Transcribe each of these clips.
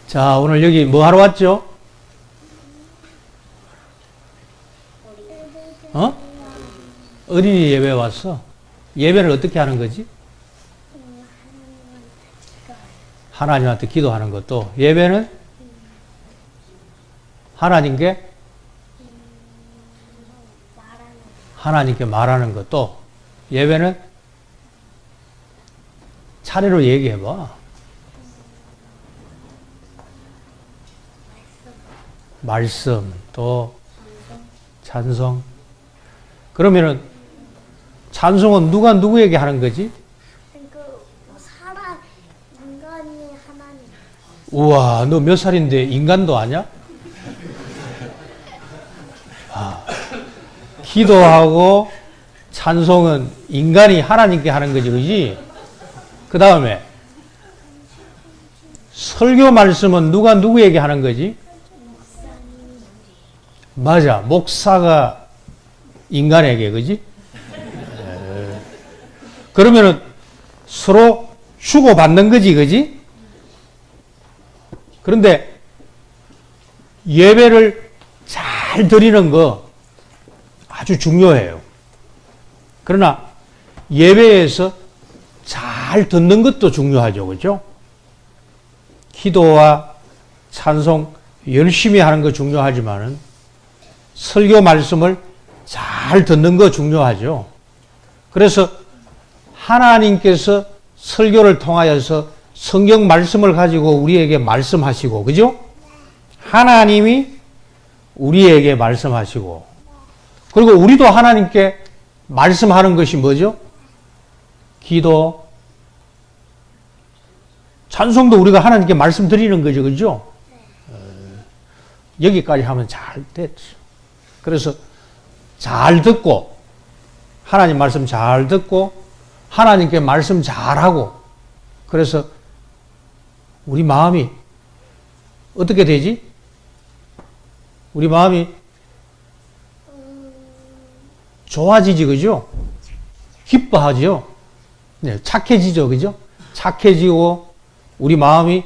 자, 오늘 여기 뭐 하러 왔죠? 어린이 예배 왔어? 예배를 어떻게 하는 거지? 하나님한테 기도하는 것도. 예배는 하나님께 말하는 것도. 예배는 차례로 얘기해봐. 말씀, 또 찬송. 그러면은 찬송은 누가 누구에게 하는 거지? 인간이 하나님. 우와, 너 몇 살인데 인간도 아냐? 기도하고 찬송은 인간이 하나님께 하는 거지, 그지? 그 다음에 설교 말씀은 누가 누구에게 하는 거지? 맞아, 목사가 인간에게, 그지? 그러면은 서로 주고받는 거지, 그지? 그런데 예배를 잘 드리는 거 아주 중요해요. 그러나 예배에서 잘 듣는 것도 중요하죠, 그죠? 기도와 찬송 열심히 하는 거 중요하지만은 설교 말씀을 잘 듣는 거 중요하죠. 그래서 하나님께서 설교를 통하여서 성경 말씀을 가지고 우리에게 말씀하시고, 그죠? 하나님이 우리에게 말씀하시고, 그리고 우리도 하나님께 말씀하는 것이 뭐죠? 기도, 찬송도 우리가 하나님께 말씀드리는 거죠, 그죠? 여기까지 하면 잘 됐죠. 그래서 잘 듣고, 하나님 말씀 잘 듣고, 하나님께 말씀 잘하고, 그래서 우리 마음이 어떻게 되지? 우리 마음이 좋아지지, 그죠? 기뻐하죠? 네, 착해지죠, 그죠? 착해지고, 우리 마음이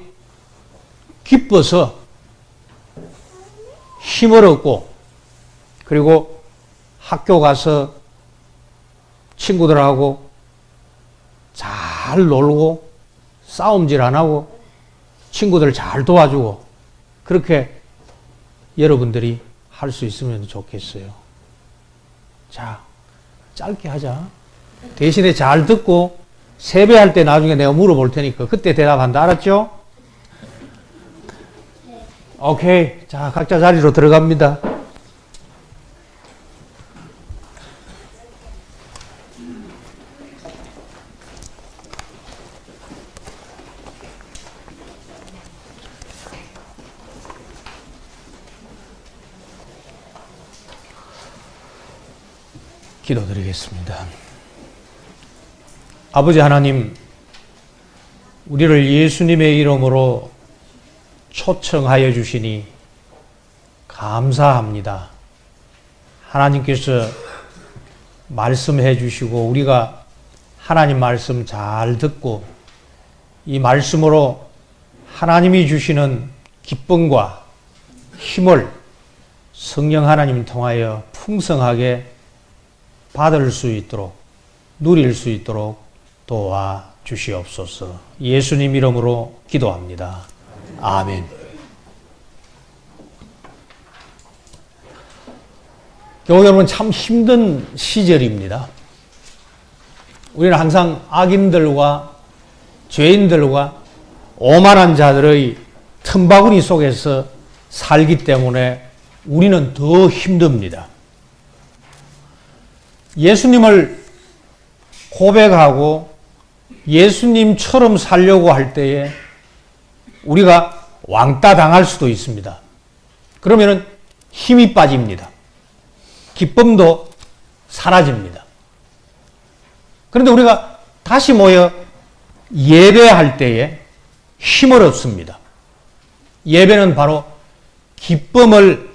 기뻐서 힘을 얻고, 그리고 학교 가서 친구들하고 잘 놀고, 싸움질 안 하고, 친구들 잘 도와주고, 그렇게 여러분들이 할 수 있으면 좋겠어요. 자, 짧게 하자. 대신에 잘 듣고, 세배할 때 나중에 내가 물어볼 테니까 그때 대답한다. 알았죠? 오케이. 자, 각자 자리로 들어갑니다. 기도드리겠습니다. 아버지 하나님, 우리를 예수님의 이름으로 초청하여 주시니 감사합니다. 하나님께서 말씀해 주시고 우리가 하나님 말씀 잘 듣고 이 말씀으로 하나님이 주시는 기쁨과 힘을 성령 하나님 통하여 풍성하게 받을 수 있도록, 누릴 수 있도록 도와주시옵소서. 예수님 이름으로 기도합니다. 아멘. 교회 여러분, 참 힘든 시절입니다. 우리는 항상 악인들과 죄인들과 오만한 자들의 틈바구니 속에서 살기 때문에 우리는 더 힘듭니다. 예수님을 고백하고 예수님처럼 살려고 할 때에 우리가 왕따 당할 수도 있습니다. 그러면은 힘이 빠집니다. 기쁨도 사라집니다. 그런데 우리가 다시 모여 예배할 때에 힘을 얻습니다. 예배는 바로 기쁨을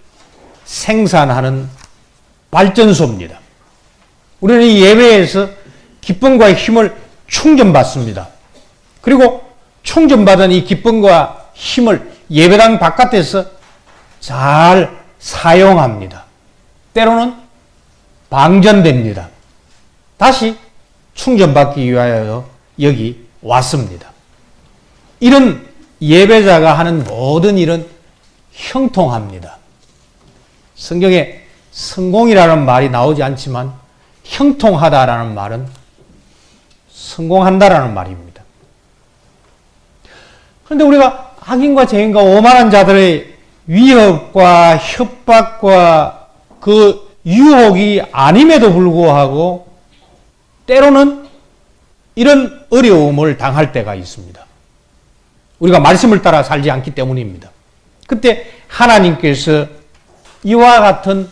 생산하는 발전소입니다. 우리는 이 예배에서 기쁨과 힘을 충전받습니다. 그리고 충전받은 이 기쁨과 힘을 예배당 바깥에서 잘 사용합니다. 때로는 방전됩니다. 다시 충전받기 위하여 여기 왔습니다. 이런 예배자가 하는 모든 일은 형통합니다. 성경에 성공이라는 말이 나오지 않지만 형통하다라는 말은 성공한다라는 말입니다. 그런데 우리가 악인과 죄인과 오만한 자들의 위협과 협박과 그 유혹이 아님에도 불구하고 때로는 이런 어려움을 당할 때가 있습니다. 우리가 말씀을 따라 살지 않기 때문입니다. 그때 하나님께서 이와 같은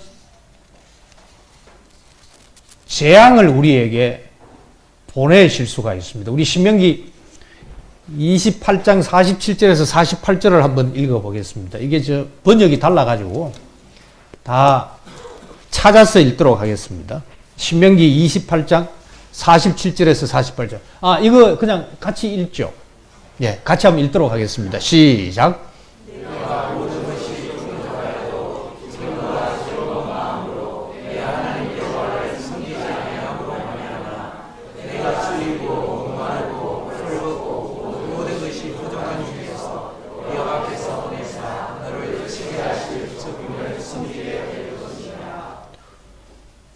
재앙을 우리에게 보내실 수가 있습니다. 우리 신명기 28장 47절에서 48절을 한번 읽어보겠습니다. 이게 번역이 달라가지고 다 찾아서 읽도록 하겠습니다. 신명기 28장 47절에서 48절. 이거 그냥 같이 읽죠. 예, 같이 한번 읽도록 하겠습니다. 시작.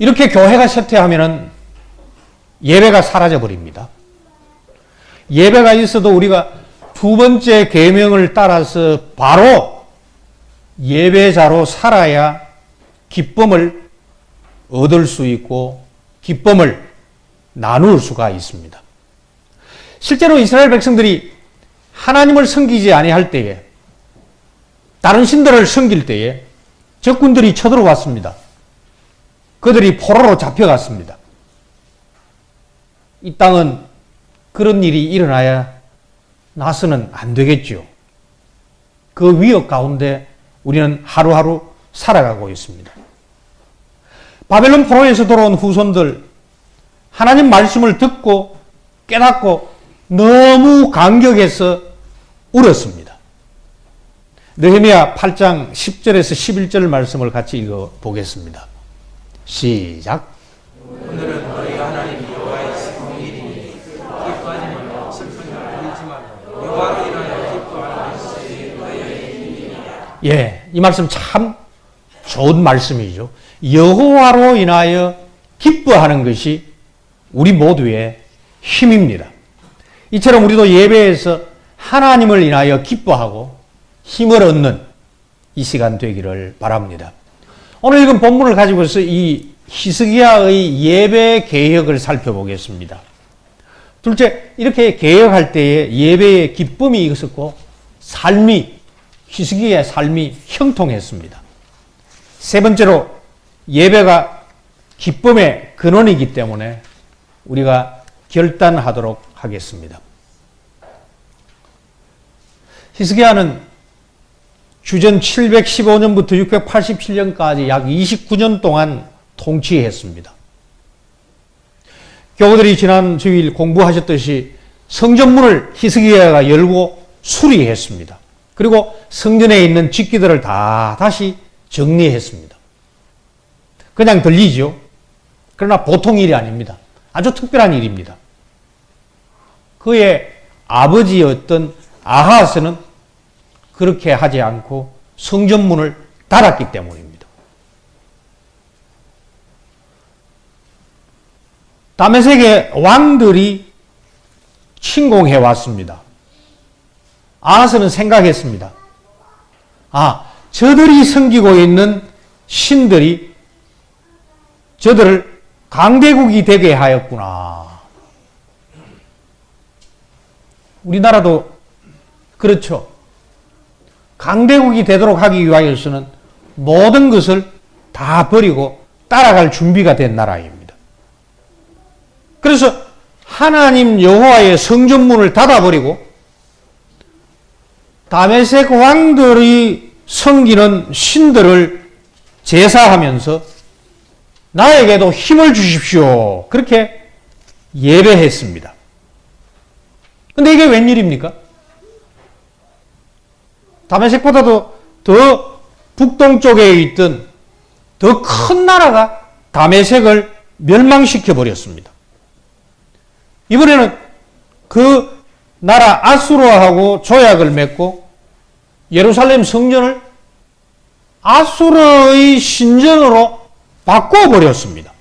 이렇게 교회가 쇠퇴하면은 예배가 사라져 버립니다. 예배가 있어도 우리가 두 번째 계명을 따라서 바로 예배자로 살아야 기쁨을 얻을 수 있고 기쁨을 나눌 수가 있습니다. 실제로 이스라엘 백성들이 하나님을 섬기지 아니할 때에 다른 신들을 섬길 때에 적군들이 쳐들어왔습니다. 그들이 포로로 잡혀갔습니다. 이 땅은 그런 일이 일어나야 나서는 안 되겠죠. 그 위협 가운데 우리는 하루하루 살아가고 있습니다. 바벨론 포로에서 돌아온 후손들, 하나님 말씀을 듣고 깨닫고 너무 감격해서 울었습니다. 느헤미야 8장 10절에서 11절 말씀을 같이 읽어보겠습니다. 시작. 오늘은 너희 하나님 여호와의 성일이니 기뻐하지 말고 슬픔을 보이지 말고 여호와로 인하여 기뻐하는 것이 너희의 힘이니라. 예, 이 말씀 참 좋은 말씀이죠. 여호와로 인하여 기뻐하는 것이 우리 모두의 힘입니다. 이처럼 우리도 예배에서 하나님을 인하여 기뻐하고 힘을 얻는 이 시간 되기를 바랍니다. 오늘 읽은 본문을 가지고서 이 히스기야의 예배 개혁을 살펴보겠습니다. 둘째, 이렇게 개혁할 때에 예배의 기쁨이 있었고 히스기야의 삶이 형통했습니다. 세 번째로, 예배가 기쁨의 근원이기 때문에 우리가 결단하도록 하겠습니다. 히스기야는 주전 715년부터 687년까지 약 29년 동안 통치했습니다. 교우들이 지난 주일 공부하셨듯이 성전문을 히스기야가 열고 수리했습니다. 그리고 성전에 있는 직기들을 다 다시 정리했습니다. 그냥 들리죠. 그러나 보통 일이 아닙니다. 아주 특별한 일입니다. 그의 아버지였던 아하스는 그렇게 하지 않고 성전문을 닫았기 때문입니다. 다메섹의 왕들이 침공해 왔습니다. 아하스는 생각했습니다. 저들이 섬기고 있는 신들이 저들을 강대국이 되게 하였구나. 우리나라도 그렇죠. 강대국이 되도록 하기 위하여서는 모든 것을 다 버리고 따라갈 준비가 된 나라입니다. 그래서 하나님 여호와의 성전문을 닫아버리고 다메섹 왕들이 섬기는 신들을 제사하면서 나에게도 힘을 주십시오. 그렇게 예배했습니다. 근데 이게 웬일입니까? 다메섹보다도 더 북동쪽에 있던 더 큰 나라가 다메섹을 멸망시켜 버렸습니다. 이번에는 그 나라 아수르하고 조약을 맺고 예루살렘 성전을 아수르의 신전으로 바꿔버렸습니다.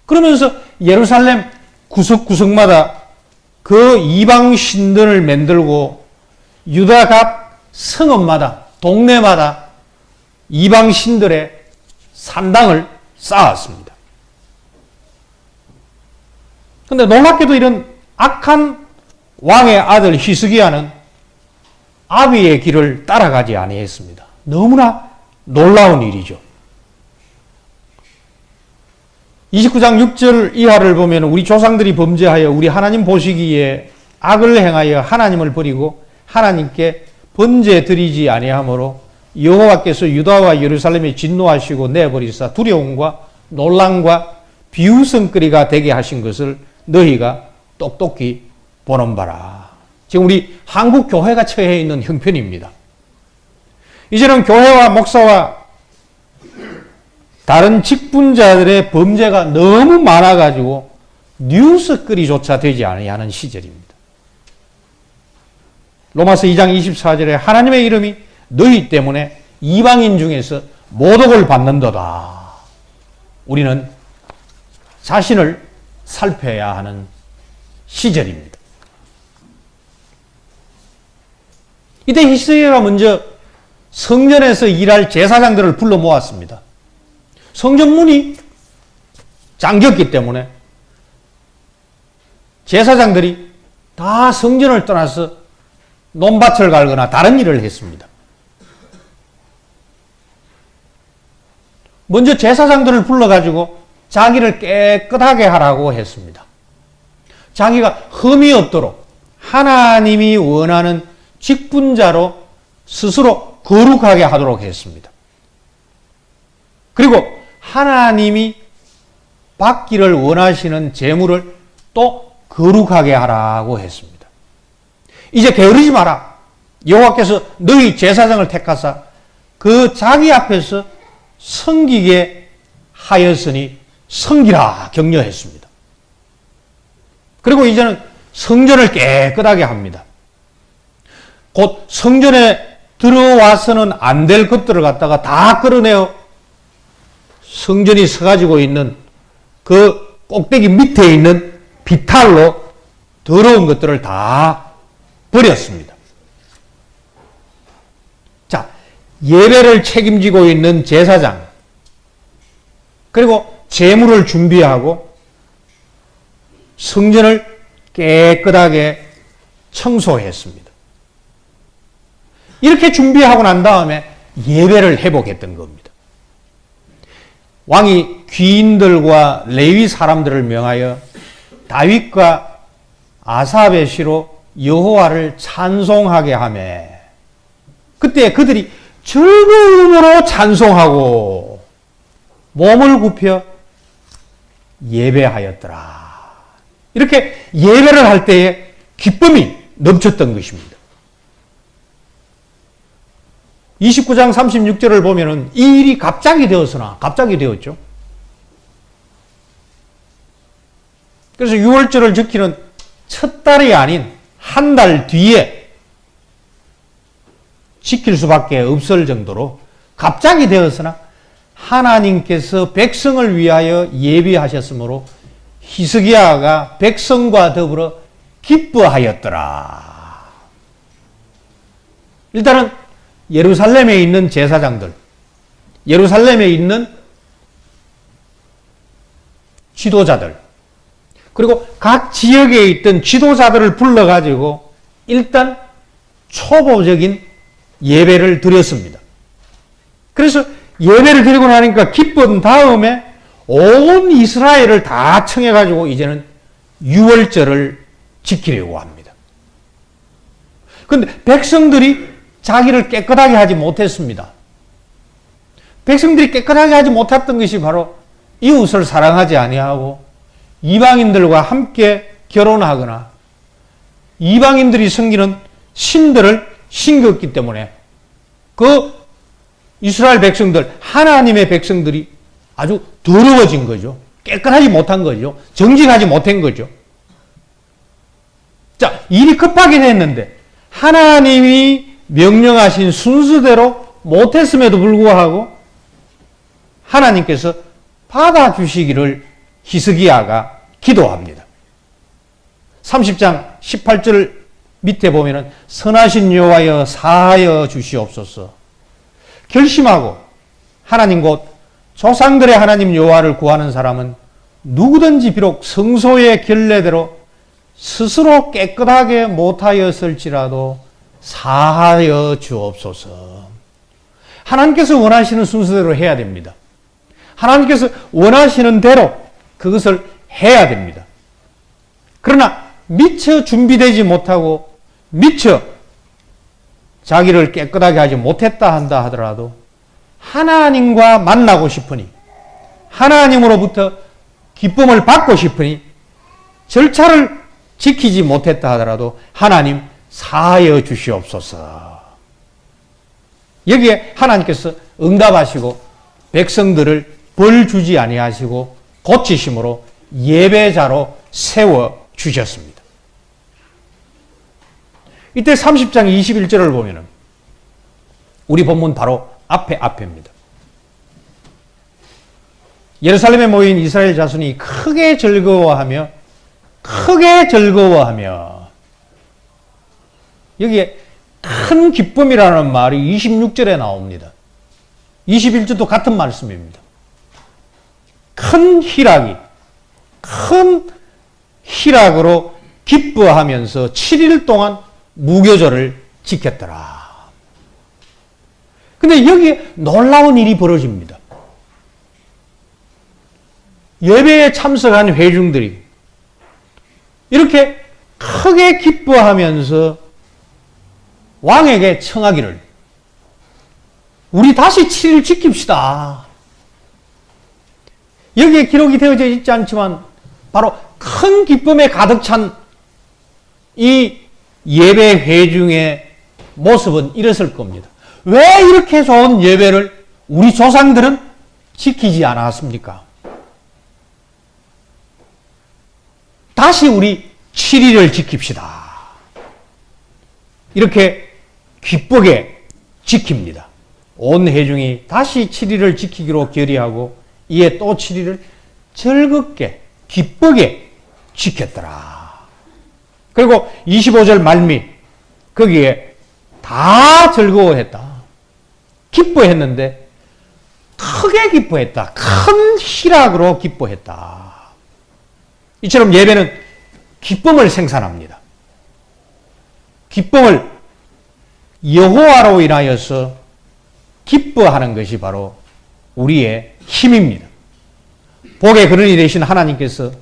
그러면서 예루살렘 구석구석마다 그 이방 신전을 만들고 유다 각 성읍마다 동네마다 이방 신들의 산당을 쌓았습니다. 그런데 놀랍게도 이런 악한 왕의 아들 히스기야는 아비의 길을 따라가지 아니했습니다. 너무나 놀라운 일이죠. 29장 6절 이하를 보면 우리 조상들이 범죄하여 우리 하나님 보시기에 악을 행하여 하나님을 버리고 하나님께 번제 드리지 아니하므로 여호와께서 유다와 예루살렘에 진노하시고 내버리사 두려움과 놀람과 비웃음거리가 되게 하신 것을 너희가 똑똑히 보는 바라. 지금 우리 한국 교회가 처해 있는 형편입니다. 이제는 교회와 목사와 다른 직분자들의 범죄가 너무 많아가지고 뉴스거리조차 되지 아니하는 시절입니다. 로마서 2장 24절에 하나님의 이름이 너희 때문에 이방인 중에서 모독을 받는도다. 우리는 자신을 살펴야 하는 시절입니다. 이때 히스기야가 먼저 성전에서 일할 제사장들을 불러 모았습니다. 성전 문이 잠겼기 때문에 제사장들이 다 성전을 떠나서 논밭을 갈거나 다른 일을 했습니다. 먼저 제사장들을 불러가지고 자기를 깨끗하게 하라고 했습니다. 자기가 흠이 없도록 하나님이 원하는 직분자로 스스로 거룩하게 하도록 했습니다. 그리고 하나님이 받기를 원하시는 재물을 또 거룩하게 하라고 했습니다. 이제 게으르지 마라. 여호와께서 너희 제사장을 택하사 그 자기 앞에서 섬기게 하였으니 섬기라 격려했습니다. 그리고 이제는 성전을 깨끗하게 합니다. 곧 성전에 들어와서는 안 될 것들을 갖다가 다 끌어내어 성전이 서가지고 있는 그 꼭대기 밑에 있는 비탈로 더러운 것들을 다 버렸습니다. 자, 예배를 책임지고 있는 제사장, 그리고 제물을 준비하고 성전을 깨끗하게 청소했습니다. 이렇게 준비하고 난 다음에 예배를 회복했던 겁니다. 왕이 귀인들과 레위 사람들을 명하여 다윗과 아삽의 시로 여호와를 찬송하게 하며 그때 그들이 즐거움으로 찬송하고 몸을 굽혀 예배하였더라. 이렇게 예배를 할 때에 기쁨이 넘쳤던 것입니다. 29장 36절을 보면은 이 일이 갑자기 되었죠. 그래서 6월절을 지키는 첫 달이 아닌 한 달 뒤에 지킬 수밖에 없을 정도로 갑자기 되었으나 하나님께서 백성을 위하여 예비하셨으므로 히스기야가 백성과 더불어 기뻐하였더라. 일단은 예루살렘에 있는 제사장들, 예루살렘에 있는 지도자들, 그리고 각 지역에 있던 지도자들을 불러가지고 일단 초보적인 예배를 드렸습니다. 그래서 예배를 드리고 나니까 기쁜 다음에 온 이스라엘을 다 청해가지고 이제는 유월절을 지키려고 합니다. 그런데 백성들이 자기를 깨끗하게 하지 못했습니다. 백성들이 깨끗하게 하지 못했던 것이 바로 이웃을 사랑하지 아니하고 이방인들과 함께 결혼하거나 이방인들이 섬기는 신들을 심겼기 때문에 그 이스라엘 백성들, 하나님의 백성들이 아주 더러워진 거죠. 깨끗하지 못한 거죠. 정직하지 못한 거죠. 자, 일이 급하게 됐는데 하나님이 명령하신 순서대로 못했음에도 불구하고 하나님께서 받아주시기를 히스기야가 기도합니다. 30장 18절 밑에 보면은 선하신 여호와여 사하여 주시옵소서. 결심하고 하나님 곧 조상들의 하나님 여호와를 구하는 사람은 누구든지 비록 성소의 결례대로 스스로 깨끗하게 못하였을지라도 사하여 주옵소서. 하나님께서 원하시는 순서대로 해야 됩니다. 하나님께서 원하시는 대로 그것을 해야 됩니다. 그러나 미처 준비되지 못하고 미처 자기를 깨끗하게 하지 못했다 한다 하더라도 하나님과 만나고 싶으니 하나님으로부터 기쁨을 받고 싶으니 절차를 지키지 못했다 하더라도 하나님 사하여 주시옵소서. 여기에 하나님께서 응답하시고 백성들을 벌 주지 아니하시고 고치심으로 예배자로 세워 주셨습니다. 이때 30장 21절을 보면은 우리 본문 바로 앞에입니다. 예루살렘에 모인 이스라엘 자손이 크게 즐거워하며 여기에 큰 기쁨이라는 말이 26절에 나옵니다. 21절도 같은 말씀입니다. 큰 희락으로 기뻐하면서 7일 동안 무교절을 지켰더라. 근데 여기에 놀라운 일이 벌어집니다. 예배에 참석한 회중들이 이렇게 크게 기뻐하면서 왕에게 청하기를 우리 다시 7일 지킵시다. 여기에 기록이 되어져 있지 않지만 바로 큰 기쁨에 가득 찬 이 예배 회중의 모습은 이랬을 겁니다. 왜 이렇게 좋은 예배를 우리 조상들은 지키지 않았습니까? 다시 우리 7일을 지킵시다. 이렇게 기쁘게 지킵니다. 온 회중이 다시 7일을 지키기로 결의하고 이에 또 7일을 즐겁게 기쁘게 지켰더라. 그리고 25절 말미 거기에 다 즐거워했다. 기뻐했는데 크게 기뻐했다. 큰 희락으로 기뻐했다. 이처럼 예배는 기쁨을 생산합니다. 기쁨을 여호와로 인하여서 기뻐하는 것이 바로 우리의 힘입니다. 복의 근원이 되신 하나님께서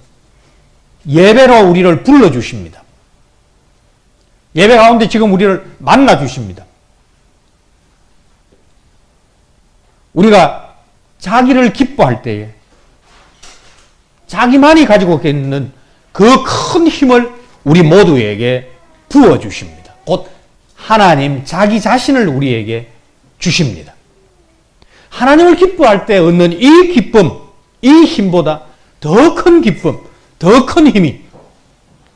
예배로 우리를 불러주십니다. 예배 가운데 지금 우리를 만나주십니다. 우리가 자기를 기뻐할 때에 자기만이 가지고 있는 그 큰 힘을 우리 모두에게 부어주십니다. 곧 하나님 자기 자신을 우리에게 주십니다. 하나님을 기뻐할 때 얻는 이 기쁨, 이 힘보다 더 큰 기쁨, 더 큰 힘이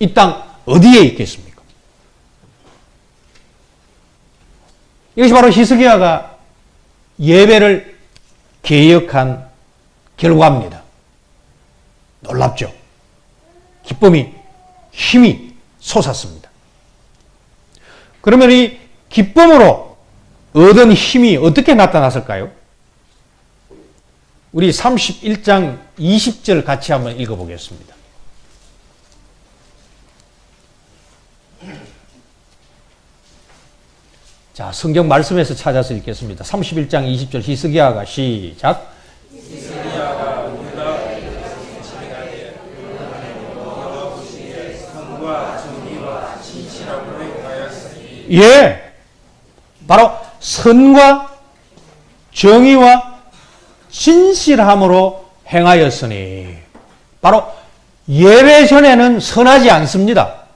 이 땅 어디에 있겠습니까? 이것이 바로 히스기야가 예배를 개혁한 결과입니다. 놀랍죠? 기쁨이, 힘이 솟았습니다. 그러면 이 기쁨으로 얻은 힘이 어떻게 나타났을까요? 우리 31장 20절 같이 한번 읽어보겠습니다. 자, 성경 말씀에서 찾아서 읽겠습니다. 31장 20절 히스기야가 시작. 히스기야가 유다 지휘하되 여호와의 선과 정의와 진실함으로 행하였으니. 예, 바로 선과 정의와 진실함으로 행하였으니. 바로 예배 전에는 선하지 않습니다.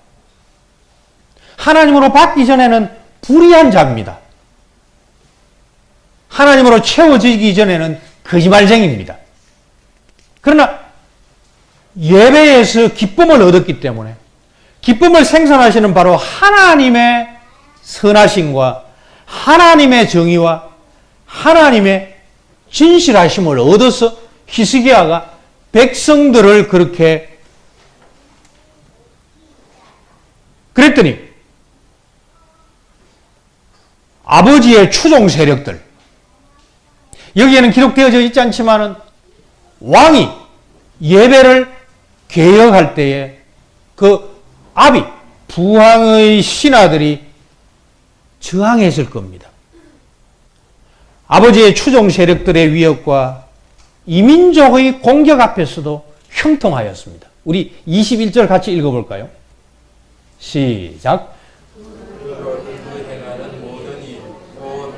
하나님으로 받기 전에는 불의한 자입니다. 하나님으로 채워지기 전에는 거짓말쟁이입니다. 그러나 예배에서 기쁨을 얻었기 때문에 기쁨을 생산하시는 바로 하나님의 선하심과 하나님의 정의와 하나님의 진실하심을 얻어서 히스기야가 백성들을 그렇게 그랬더니 아버지의 추종 세력들, 여기에는 기록되어져 있지 않지만은 왕이 예배를 개혁할 때에 그 아비, 부왕의 신하들이 저항했을 겁니다. 아버지의 추종 세력들의 위협과 이민족의 공격 앞에서도 형통하였습니다. 우리 21절 같이 읽어볼까요? 시작. 행하는 모든 일, 곧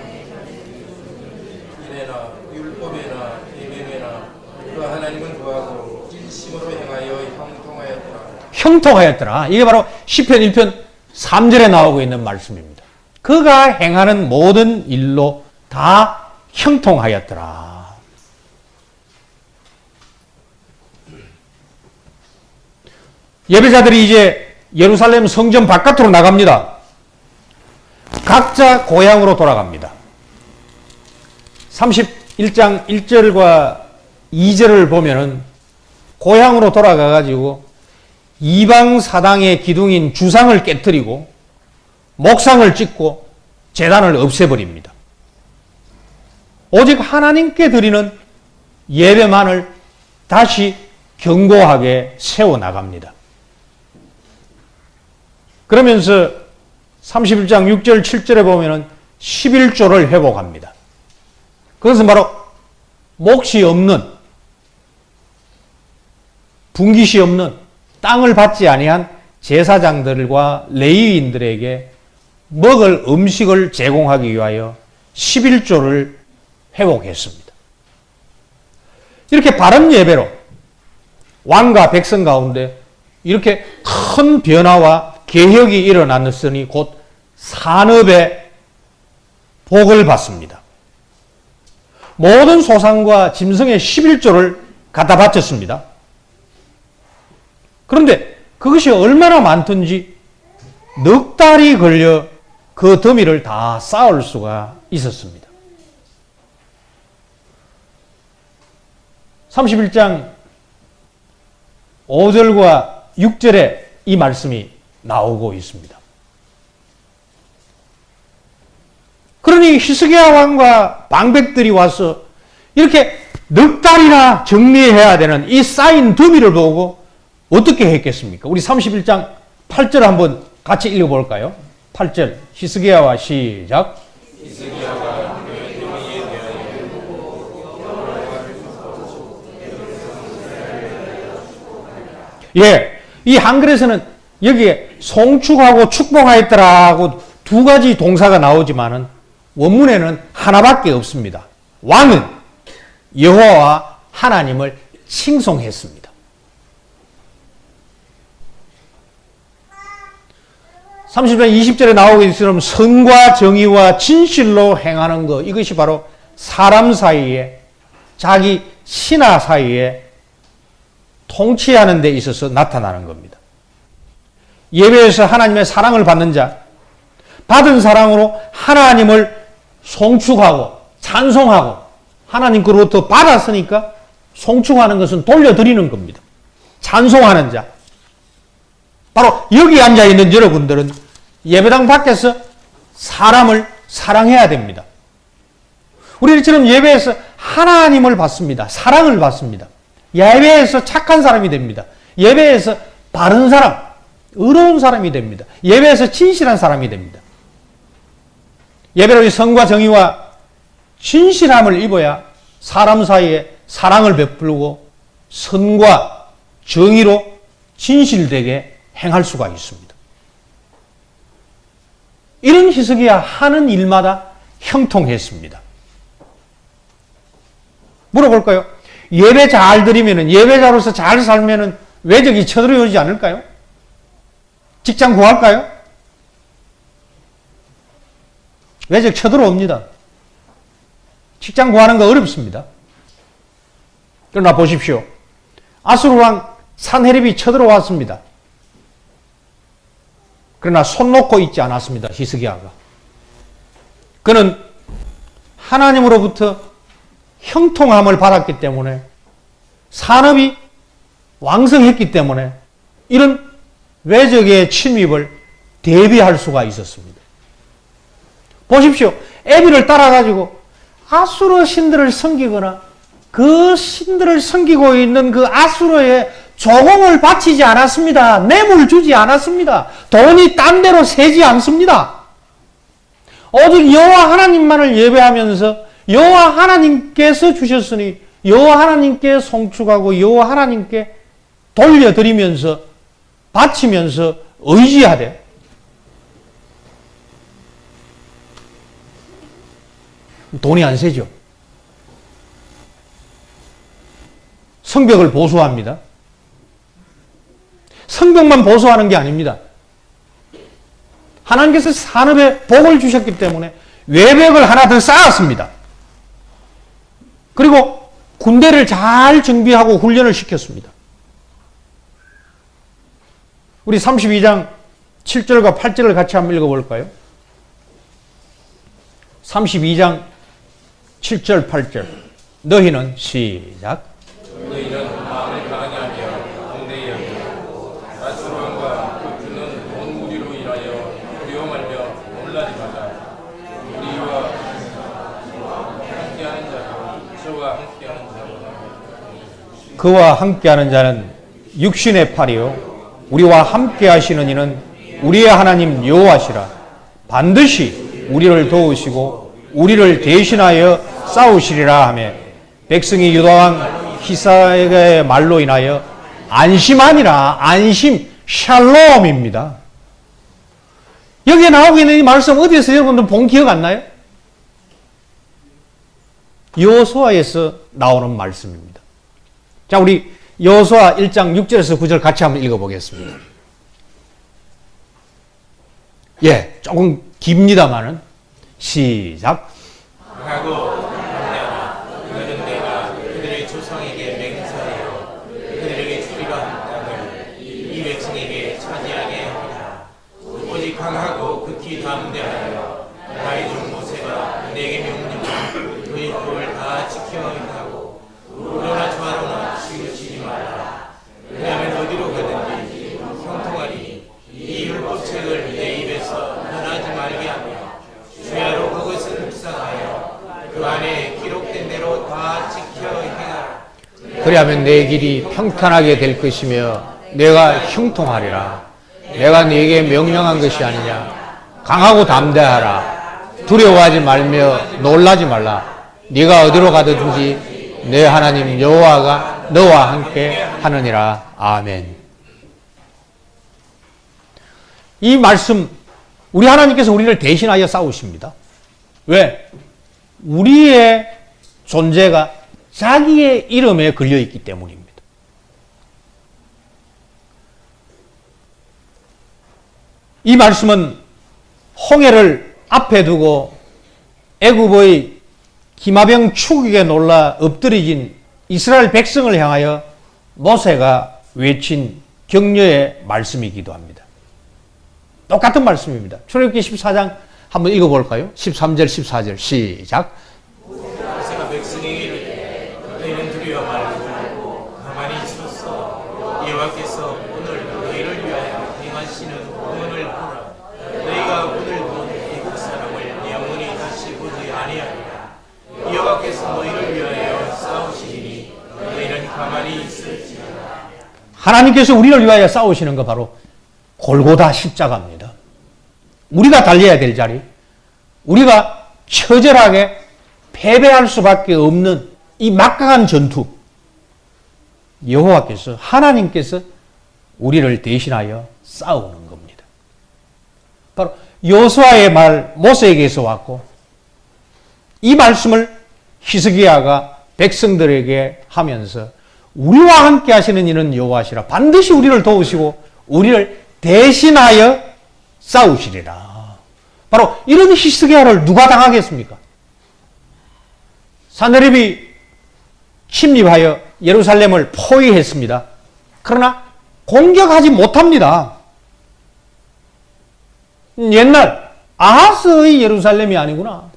이래나 율법에나 계명에나 그 하나님은 구하고 진심으로 행하여 형통하였더라. 형통하였더라. 이게 바로 시편 1편 3절에 나오고 있는 말씀입니다. 그가 행하는 모든 일로 다 형통하였더라. 예배자들이 이제 예루살렘 성전 바깥으로 나갑니다. 각자 고향으로 돌아갑니다. 31장 1절과 2절을 보면은 고향으로 돌아가가지고 이방 사당의 기둥인 주상을 깨뜨리고 목상을 찍고 제단을 없애버립니다. 오직 하나님께 드리는 예배만을 다시 견고하게 세워나갑니다. 그러면서 31장 6절 7절에 보면은 11조를 회복합니다. 그것은 바로 몫이 없는, 분깃이 없는 땅을 받지 아니한 제사장들과 레위인들에게 먹을 음식을 제공하기 위하여 11조를 회복했습니다. 이렇게 바른 예배로 왕과 백성 가운데 이렇게 큰 변화와 개혁이 일어났으니 곧 산업의 복을 받습니다. 모든 소상과 짐승의 11조를 갖다 바쳤습니다. 그런데 그것이 얼마나 많든지 넉 달이 걸려 그 더미를 다 쌓을 수가 있었습니다. 31장 5절과 6절에 이 말씀이 나오고 있습니다. 그러니 히스기야 왕과 방백들이 와서 이렇게 넉 달이나 정리해야 되는 이 쌓인 더미를 보고 어떻게 했겠습니까? 우리 31장 8절 한번 같이 읽어볼까요? 8절 히스기야와 시작. 히스기야가 예, 이 한글에서는 여기에 송축하고 축복하였더라고 두 가지 동사가 나오지만은 원문에는 하나밖에 없습니다. 왕은 여호와 하나님을 칭송했습니다. 30장 20절에 나오고 있으면 선과 정의와 진실로 행하는 것, 이것이 바로 사람 사이에, 자기 신하 사이에 통치하는 데 있어서 나타나는 겁니다. 예배에서 하나님의 사랑을 받는 자, 받은 사랑으로 하나님을 송축하고 찬송하고 하나님께로부터 받았으니까 송축하는 것은 돌려드리는 겁니다. 찬송하는 자, 바로 여기 앉아있는 여러분들은 예배당 밖에서 사람을 사랑해야 됩니다. 우리처럼 예배에서 하나님을 받습니다. 사랑을 받습니다. 예배에서 착한 사람이 됩니다. 예배에서 바른 사람, 의로운 사람이 됩니다. 예배에서 진실한 사람이 됩니다. 예배로 선과 정의와 진실함을 입어야 사람 사이에 사랑을 베풀고 선과 정의로 진실되게 행할 수가 있습니다. 이런 히스기야 하는 일마다 형통했습니다. 물어볼까요? 예배 잘 드리면은, 예배자로서 잘 살면은 외적이 쳐들어오지 않을까요? 직장 구할까요? 외적 쳐들어옵니다. 직장 구하는 거 어렵습니다. 그러나 보십시오. 아수르 왕 산헤립이 쳐들어왔습니다. 그러나 손 놓고 있지 않았습니다. 히스기야가. 그는 하나님으로부터 형통함을 받았기 때문에, 산업이 왕성했기 때문에 이런 외적의 침입을 대비할 수가 있었습니다. 보십시오. 에비를 따라가지고 아수르 신들을 섬기거나 그 신들을 섬기고 있는 그 아수르에 조공을 바치지 않았습니다. 뇌물 주지 않았습니다. 돈이 딴 데로 새지 않습니다. 오직 여호와 하나님만을 예배하면서 여호와 하나님께서 주셨으니 여호와 하나님께 송축하고 여호와 하나님께 돌려드리면서 바치면서 의지하되, 돈이 안 새죠. 성벽을 보수합니다. 성벽만 보수하는 게 아닙니다. 하나님께서 산업에 복을 주셨기 때문에 외벽을 하나 더 쌓았습니다. 그리고 군대를 잘 정비하고 훈련을 시켰습니다. 우리 32장 7절과 8절을 같이 한번 읽어볼까요? 32장 7절 8절. 너희는 시작. 너희는 마음을 강하게 하며 동대히 여기고 아수르 왕과 그 주는 온 무리로 인하여 두려워 말며 놀라지 말라. 우리와 함께하는 자는 저와 함께하는 자보다 그와 함께하는 자는 육신의 팔이요 우리와 함께하시는 이는 우리의 하나님 여호와시라. 반드시 우리를 도우시고 우리를 대신하여 싸우시리라 하며, 백성이 유다왕 히스기야의 말로 인하여 안심하니라. 안심, 샬롬입니다. 여기에 나오고 있는 이 말씀 어디에서 여러분들 본 기억 안 나요? 여호수아에서 나오는 말씀입니다. 자, 우리 여호수아 1장 6절에서 9절 같이 한번 읽어보겠습니다. 예, 조금 깁니다만은 시작. 하고 그들은 내가 그들의 조상에게 맹세하여 그들에게 주리라 한 땅을 이 백성에게 차지하게 하리라. 오직 강하고 극히 담대하여 나의 종 모세가 내게 명령한 그의 법을 다 지켜야 하고 우러나 좌로나 치우치지 말라. 왜냐하면 어디로 가든지 형통하리니 이 율법책을 내 입에서 떠나지 말게 하며 주야로 그것을 묵상하여 그 안에 기록된 대로 다 지켜 행하라. 그리하면 내 길이 평탄하게 될 것이며 내가 형통하리라. 내가 네게 명령한 것이 아니냐. 강하고 담대하라. 두려워하지 말며 놀라지 말라. 네가 어디로 가든지 내 하나님 여호와가 너와 함께 하느니라. 아멘. 이 말씀, 우리 하나님께서 우리를 대신하여 싸우십니다. 왜? 우리의 존재가 자기의 이름에 걸려있기 때문입니다. 이 말씀은 홍해를 앞에 두고 애굽의 기마병 추격에 놀라 엎드려진 이스라엘 백성을 향하여 모세가 외친 격려의 말씀이기도 합니다. 똑같은 말씀입니다. 출애굽기 14장 한번 읽어볼까요? 13절 14절 시작. 모세가 백성에게 이르되 너희는 두려워 말고 가만히 있었어. 여호와께서 오늘 너희를 위하여 행하시는 구원을 보라. 너희가 오늘 본 애굽 사람을 영원히 다시 보지 아니하리라. 여호와께서 너희를 위하여 싸우시니 너희는 가만히 있을지어다. 하나님께서 우리를 위하여 싸우시는 거 바로 골고다 십자가입니다. 우리가 달려야 될 자리, 우리가 처절하게 패배할 수밖에 없는 이 막강한 전투, 여호와께서, 하나님께서 우리를 대신하여 싸우는 겁니다. 바로 여호수아의 말 모세에게서 왔고, 이 말씀을 히스기야가 백성들에게 하면서 우리와 함께 하시는 이는 여호와시라. 반드시 우리를 도우시고 우리를 대신하여 싸우시리라. 바로 이런 히스기야를 누가 당하겠습니까? 사느립이 침입하여 예루살렘을 포위했습니다. 그러나 공격하지 못합니다. 옛날 아하스의 예루살렘이 아니구나.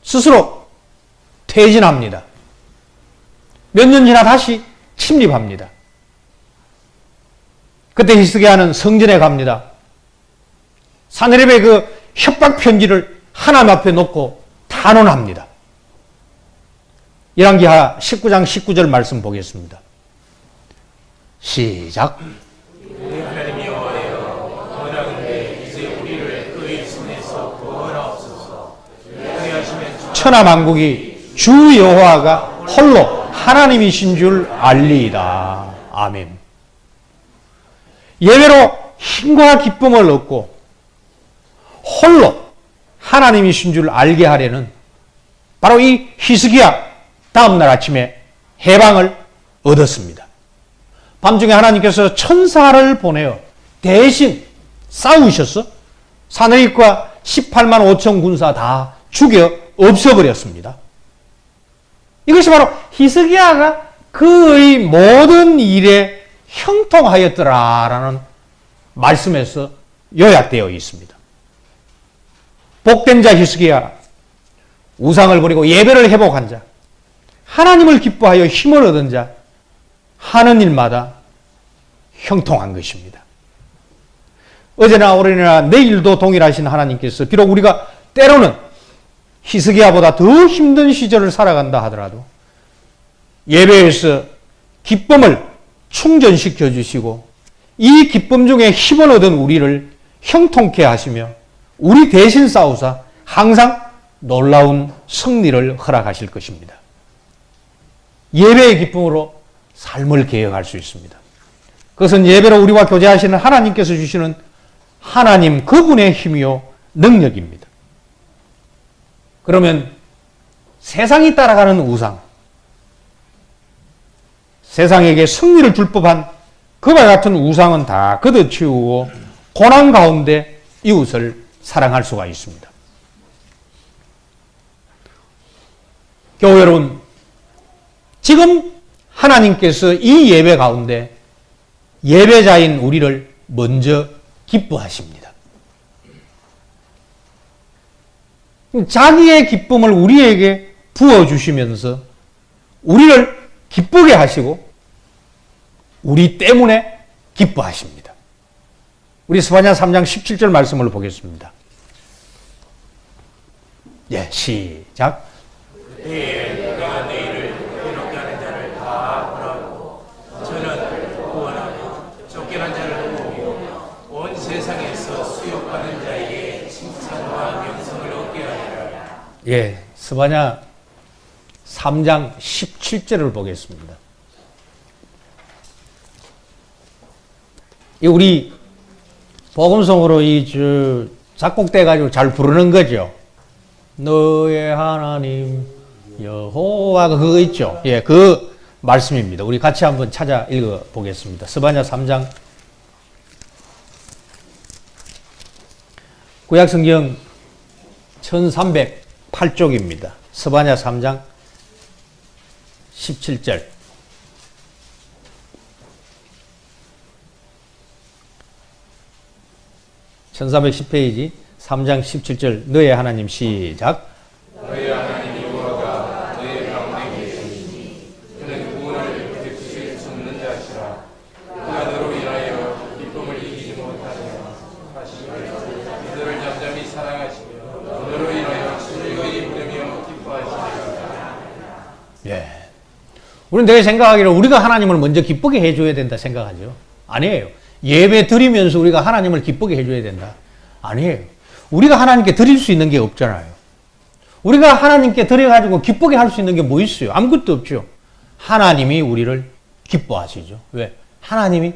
스스로 퇴진합니다. 몇 년 지나 다시 침입합니다. 그때 히스기야는 성전에 갑니다. 사느립의 그 협박 편지를 하나님 앞에 놓고 탄원합니다. 열왕기하 19장 19절 말씀 보겠습니다. 시작. 하나님 여호와여, 원하건대 이제 우리를 그의 손에서 구원하옵소서. 그리하시면 천하만국이 주 여호와가 홀로 하나님이신 줄 알리이다. 아멘. 예배로 힘과 기쁨을 얻고 홀로 하나님이신 줄 알게 하려는 바로 이 히스기야 다음날 아침에 해방을 얻었습니다. 밤중에 하나님께서 천사를 보내어 대신 싸우셔서 사느립과 18만 5천 군사 다 죽여 없애버렸습니다. 이것이 바로 히스기야가 그의 모든 일에 형통하였더라라는 말씀에서 요약되어 있습니다. 복된 자 히스기야, 우상을 버리고 예배를 회복한 자, 하나님을 기뻐하여 힘을 얻은 자, 하는 일마다 형통한 것입니다. 어제나 오늘이나 내일도 동일하신 하나님께서 비록 우리가 때로는 히스기야보다 더 힘든 시절을 살아간다 하더라도 예배에서 기쁨을 충전시켜 주시고 이 기쁨 중에 힘을 얻은 우리를 형통케 하시며 우리 대신 싸우사 항상 놀라운 승리를 허락하실 것입니다. 예배의 기쁨으로 삶을 개혁할 수 있습니다. 그것은 예배로 우리와 교제하시는 하나님께서 주시는 하나님 그분의 힘이요 능력입니다. 그러면 세상이 따라가는 우상, 세상에게 승리를 줄 법한 그와 같은 우상은 다 걷어치우고 고난 가운데 이웃을 사랑할 수가 있습니다. 교회 여러분, 지금 하나님께서 이 예배 가운데 예배자인 우리를 먼저 기뻐하십니다. 자기의 기쁨을 우리에게 부어주시면서 우리를 기쁘게 하시고 우리 때문에 기뻐하십니다. 우리 스바냐 3장 17절 말씀을 보겠습니다. 예, 시작. 그때에 내가 너희를 괴롭게 하는 자를 다 보라고 저는 구원하고 쫓겨난 자를 보고 온 세상에서 수욕하는 자에게 칭찬과 명성을 얻게 하리라. 예, 스바냐 3장 17절을 보겠습니다. 이 우리 복음성으로 작곡돼 가지고 잘 부르는 거죠. 너의 하나님 여호와가 그거 있죠. 예, 그 말씀입니다. 우리 같이 한번 찾아 읽어 보겠습니다. 스바냐 3장 구약성경 1308쪽입니다. 스바냐 3장 17절. (1310페이지) 3장 17절. 너의 하나님 시작. 너의 하나님 여호와가 너의 가운데 계시니 그는 구원을 베푸실 수 없는 자시라. 그가 너로 인하여 기쁨을 이기지 못하며 그들을 잠잠히 사랑하시며 너로 인하여 즐거이 부르며 기뻐하시리라. 예. 우리는 되게 생각하기를 우리가 하나님을 먼저 기쁘게 해줘야 된다 생각하죠. 아니에요. 예배 드리면서 우리가 하나님을 기쁘게 해줘야 된다. 아니에요. 우리가 하나님께 드릴 수 있는 게 없잖아요. 우리가 하나님께 드려가지고 기쁘게 할 수 있는 게 뭐 있어요? 아무것도 없죠. 하나님이 우리를 기뻐하시죠. 왜? 하나님이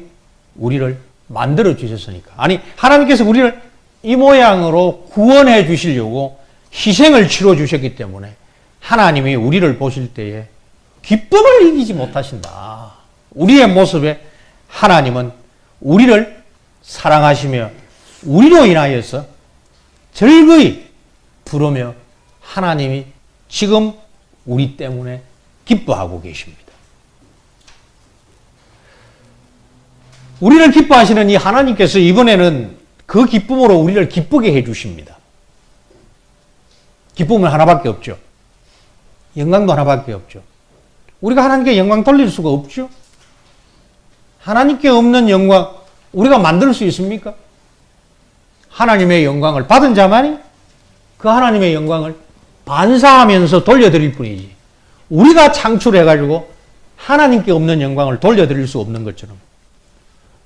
우리를 만들어 주셨으니까. 아니, 하나님께서 우리를 이 모양으로 구원해 주시려고 희생을 치러 주셨기 때문에 하나님이 우리를 보실 때에 기쁨을 이기지 못하신다. 우리의 모습에 하나님은 우리를 사랑하시며 우리로 인하여서 즐거이 부르며 하나님이 지금 우리 때문에 기뻐하고 계십니다. 우리를 기뻐하시는 이 하나님께서 이번에는 그 기쁨으로 우리를 기쁘게 해주십니다. 기쁨은 하나밖에 없죠. 영광도 하나밖에 없죠. 우리가 하나님께 영광 돌릴 수가 없죠. 하나님께 없는 영광 우리가 만들 수 있습니까? 하나님의 영광을 받은 자만이 그 하나님의 영광을 반사하면서 돌려드릴 뿐이지, 우리가 창출해가지고 하나님께 없는 영광을 돌려드릴 수 없는 것처럼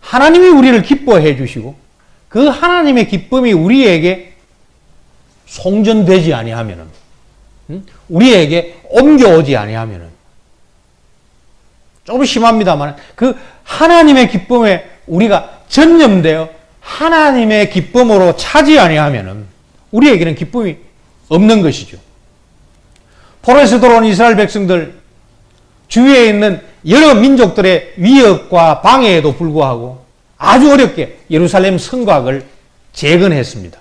하나님이 우리를 기뻐해 주시고 그 하나님의 기쁨이 우리에게 송전되지 아니하면은, 우리에게 옮겨오지 아니하면은, 조금 심합니다만 그 하나님의 기쁨에 우리가 전념되어 하나님의 기쁨으로 차지 아니하면은 우리에게는 기쁨이 없는 것이죠. 포로에서 돌아온 이스라엘 백성들, 주위에 있는 여러 민족들의 위협과 방해에도 불구하고 아주 어렵게 예루살렘 성곽을 재건했습니다.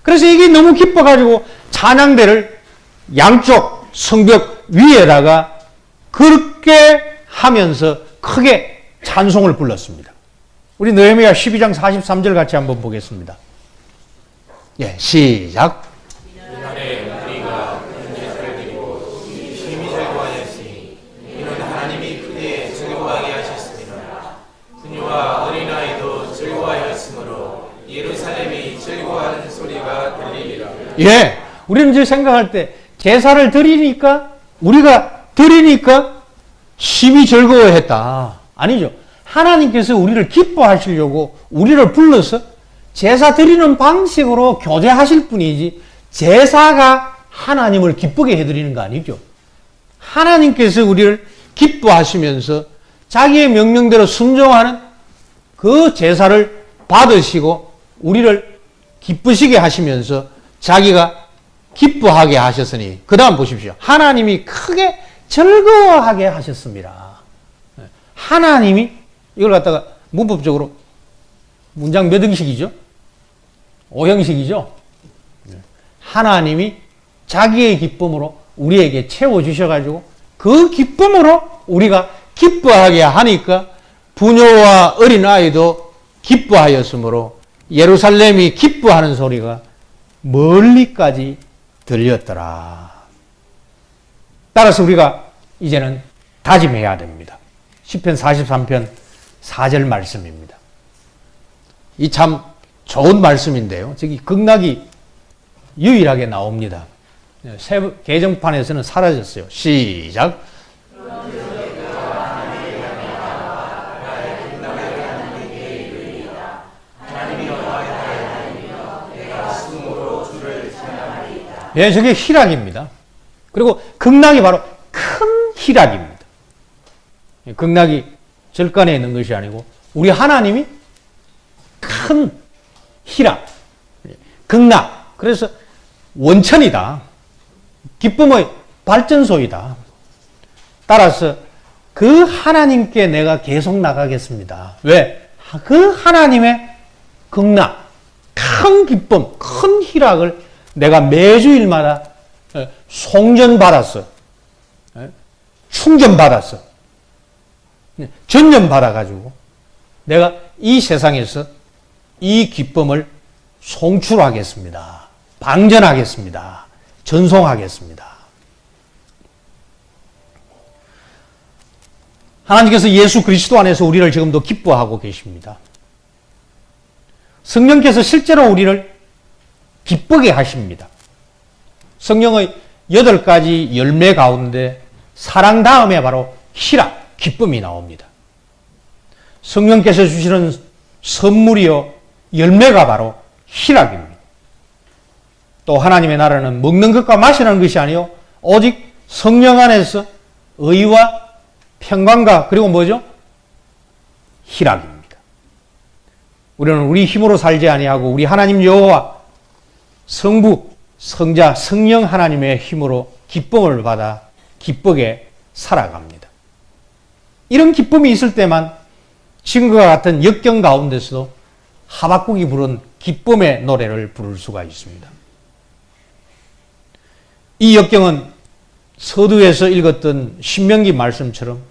그래서 이게 너무 기뻐가지고 찬양대를 양쪽 성벽 위에다가 그렇게 하면서 크게 찬송을 불렀습니다. 우리 느헤미야 12장 43절 같이 한번 보겠습니다. 예, 시작. 이날에 우리가 큰 예수를 드리고 심히 즐거워하였으니 이는 하나님이 크게 즐거워하게 하셨습니다. 부녀와 어린아이도 즐거워하였으므로 예루살렘이 즐거워하는 소리가 들리리라. 예, 우리는 이제 생각할 때 제사를 드리니까, 우리가 드리니까 심히 즐거워했다. 아니죠. 하나님께서 우리를 기뻐하시려고 우리를 불러서 제사 드리는 방식으로 교제하실 뿐이지 제사가 하나님을 기쁘게 해드리는 거 아니죠. 하나님께서 우리를 기뻐하시면서 자기의 명령대로 순종하는 그 제사를 받으시고 우리를 기쁘시게 하시면서 자기가 기뻐하게 하셨으니, 그 다음 보십시오. 하나님이 크게 즐거워하게 하셨습니다. 하나님이 이걸 갖다가 문법적으로 문장 몇 형식이죠? 5형식이죠? 하나님이 자기의 기쁨으로 우리에게 채워주셔가지고 그 기쁨으로 우리가 기뻐하게 하니까 부녀와 어린아이도 기뻐하였으므로 예루살렘이 기뻐하는 소리가 멀리까지 들렸더라. 따라서 우리가 이제는 다짐해야 됩니다. 시편 43편 4절 말씀입니다. 이 참 좋은 말씀인데요. 저기 극락이 유일하게 나옵니다. 개정판에서는 사라졌어요. 시작. 예, 저게 희락입니다. 그리고 극락이 바로 큰 희락입니다. 극락이 절간에 있는 것이 아니고 우리 하나님이 큰 희락, 극락, 그래서 원천이다. 기쁨의 발전소이다. 따라서 그 하나님께 내가 계속 나가겠습니다. 왜? 그 하나님의 극락, 큰 기쁨, 큰 희락을 내가 매주일마다 송전받았어. 충전받았어. 전념받아가지고 내가 이 세상에서 이 기쁨을 송출하겠습니다. 방전하겠습니다. 전송하겠습니다. 하나님께서 예수 그리스도 안에서 우리를 지금도 기뻐하고 계십니다. 성령께서 실제로 우리를 기쁘게 하십니다. 성령의 8가지 열매 가운데 사랑 다음에 바로 희락, 기쁨이 나옵니다. 성령께서 주시는 선물이요 열매가 바로 희락입니다. 또 하나님의 나라는 먹는 것과 마시는 것이 아니요 오직 성령 안에서 의와 평강과 그리고 뭐죠? 희락입니다. 우리는 우리 힘으로 살지 아니하고 우리 하나님 여호와 성부, 성자, 성령 하나님의 힘으로 기쁨을 받아 기쁘게 살아갑니다. 이런 기쁨이 있을 때만 지금과 같은 역경 가운데서도 하박국이 부른 기쁨의 노래를 부를 수가 있습니다. 이 역경은 서두에서 읽었던 신명기 말씀처럼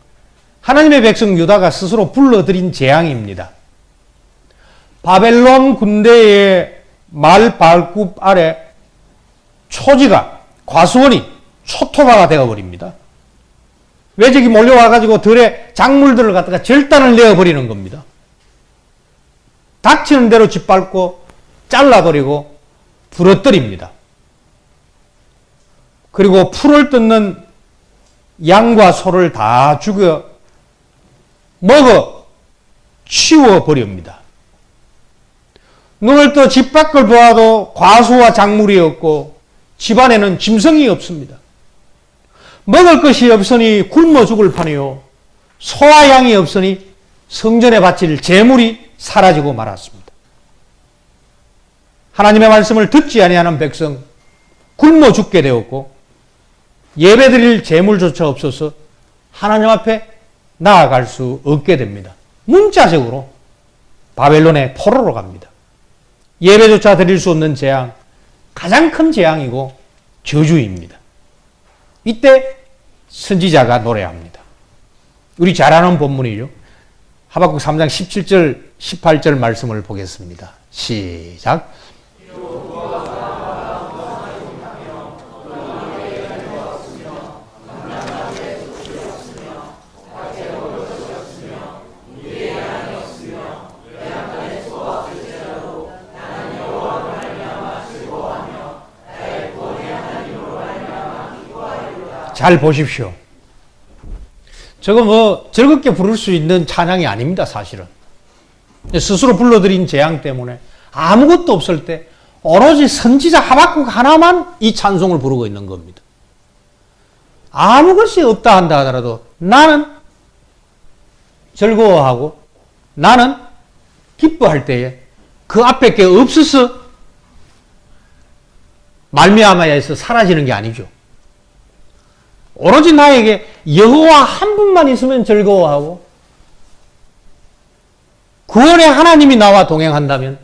하나님의 백성 유다가 스스로 불러들인 재앙입니다. 바벨론 군대의 말발굽 아래 초지가, 과수원이 초토화가 되어버립니다. 외적이 몰려와가지고 들의 작물들을 갖다가 절단을 내어버리는 겁니다. 닥치는 대로 짓밟고 잘라버리고 부러뜨립니다. 그리고 풀을 뜯는 양과 소를 다 죽여 먹어 치워버립니다. 눈을 떠 집 밖을 보아도 과수와 작물이 없고 집안에는 짐승이 없습니다. 먹을 것이 없으니 굶어 죽을 판이요, 소와 양이 없으니 성전에 바칠 제물이 사라지고 말았습니다. 하나님의 말씀을 듣지 아니하는 백성, 굶어 죽게 되었고 예배드릴 제물조차 없어서 하나님 앞에 나아갈 수 없게 됩니다. 문자적으로 바벨론의 포로로 갑니다. 예배조차 드릴 수 없는 재앙, 가장 큰 재앙이고 저주입니다. 이때 선지자가 노래합니다. 우리 잘 아는 본문이죠. 하박국 3장 17절, 18절 말씀을 보겠습니다. 시작. 잘 보십시오. 저거 즐겁게 부를 수 있는 찬양이 아닙니다, 사실은. 스스로 불러들인 재앙 때문에 아무것도 없을 때 오로지 선지자 하박국 하나만 이 찬송을 부르고 있는 겁니다. 아무 것이 없다 한다 하더라도 나는 즐거워하고 나는 기뻐할 때에 그 앞에 게 없어서 말미암아야해서 사라지는 게 아니죠. 오로지 나에게 여호와 한 분만 있으면 즐거워하고 구원의 하나님이 나와 동행한다면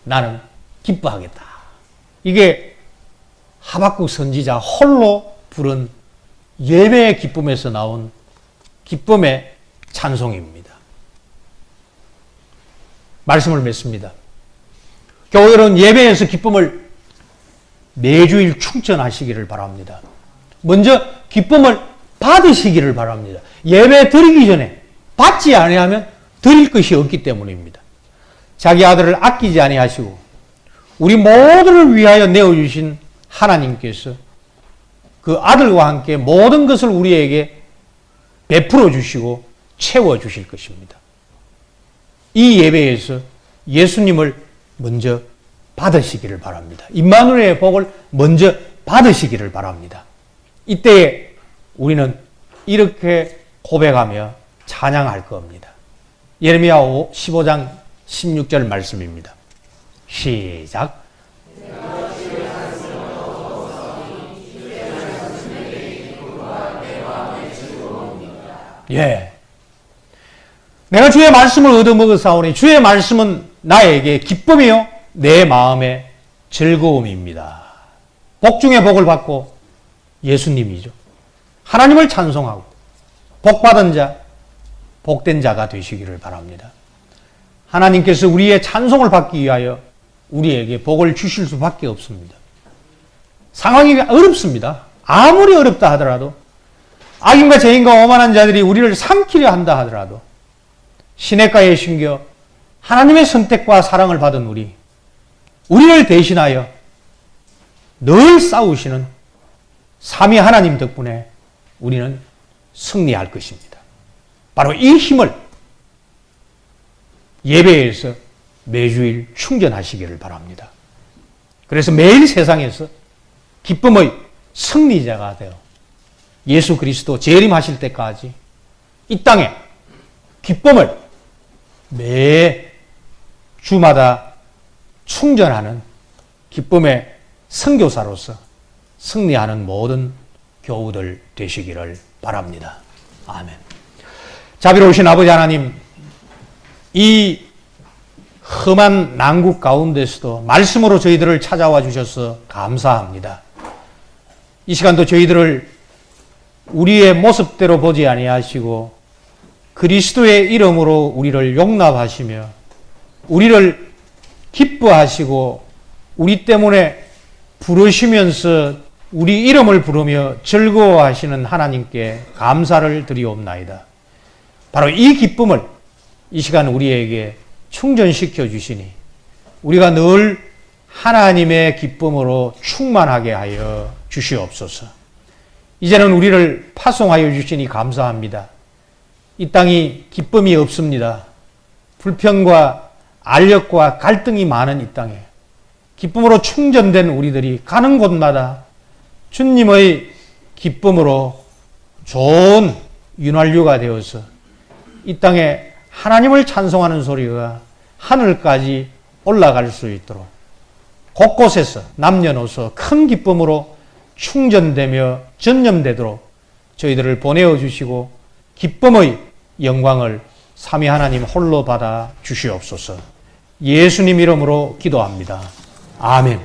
나는 기뻐하겠다. 이게 하박국 선지자 홀로 부른 예배의 기쁨에서 나온 기쁨의 찬송입니다. 말씀을 맺습니다. 교회는 예배에서 기쁨을 매주일 충전하시기를 바랍니다. 먼저 기쁨을 받으시기를 바랍니다. 예배 드리기 전에 받지 아니하면 드릴 것이 없기 때문입니다. 자기 아들을 아끼지 아니하시고 우리 모두를 위하여 내어주신 하나님께서 그 아들과 함께 모든 것을 우리에게 베풀어 주시고 채워 주실 것입니다. 이 예배에서 예수님을 먼저 받으시기를 바랍니다. 임마누엘의 복을 먼저 받으시기를 바랍니다. 이때에 우리는 이렇게 고백하며 찬양할 겁니다. 예레미야 15장 16절 말씀입니다. 시작. 예. 내가 주의 말씀을 얻어먹었사오니 주의 말씀은 나에게 기쁨이요 내 마음의 즐거움입니다. 복 중에 복을 받고 예수님이죠. 하나님을 찬송하고 복받은 자, 복된 자가 되시기를 바랍니다. 하나님께서 우리의 찬송을 받기 위하여 우리에게 복을 주실 수밖에 없습니다. 상황이 어렵습니다. 아무리 어렵다 하더라도 악인과 죄인과 오만한 자들이 우리를 삼키려 한다 하더라도 시냇가에 심겨 하나님의 선택과 사랑을 받은 우리를 대신하여 늘 싸우시는 삼위 하나님 덕분에 우리는 승리할 것입니다. 바로 이 힘을 예배에서 매주일 충전하시기를 바랍니다. 그래서 매일 세상에서 기쁨의 승리자가 되어 예수 그리스도 재림하실 때까지 이 땅에 기쁨을 매 주마다 충전하는 기쁨의 선교사로서 승리하는 모든 교우들 되시기를 바랍니다. 아멘. 자비로우신 아버지 하나님, 이 험한 난국 가운데서도 말씀으로 저희들을 찾아와 주셔서 감사합니다. 이 시간도 저희들을 우리의 모습대로 보지 아니하시고 그리스도의 이름으로 우리를 용납하시며 우리를 기뻐하시고 우리 때문에 부르시면서 우리 이름을 부르며 즐거워하시는 하나님께 감사를 드리옵나이다. 바로 이 기쁨을 이 시간 우리에게 충전시켜 주시니 우리가 늘 하나님의 기쁨으로 충만하게 하여 주시옵소서. 이제는 우리를 파송하여 주시니 감사합니다. 이 땅이 기쁨이 없습니다. 불평과 알력과 갈등이 많은 이 땅에 기쁨으로 충전된 우리들이 가는 곳마다 주님의 기쁨으로 좋은 윤활유가 되어서 이 땅에 하나님을 찬송하는 소리가 하늘까지 올라갈 수 있도록 곳곳에서 남녀노소 큰 기쁨으로 충전되며 전념되도록 저희들을 보내어 주시고 기쁨의 영광을 삼위 하나님 홀로 받아 주시옵소서. 예수님 이름으로 기도합니다. 아멘.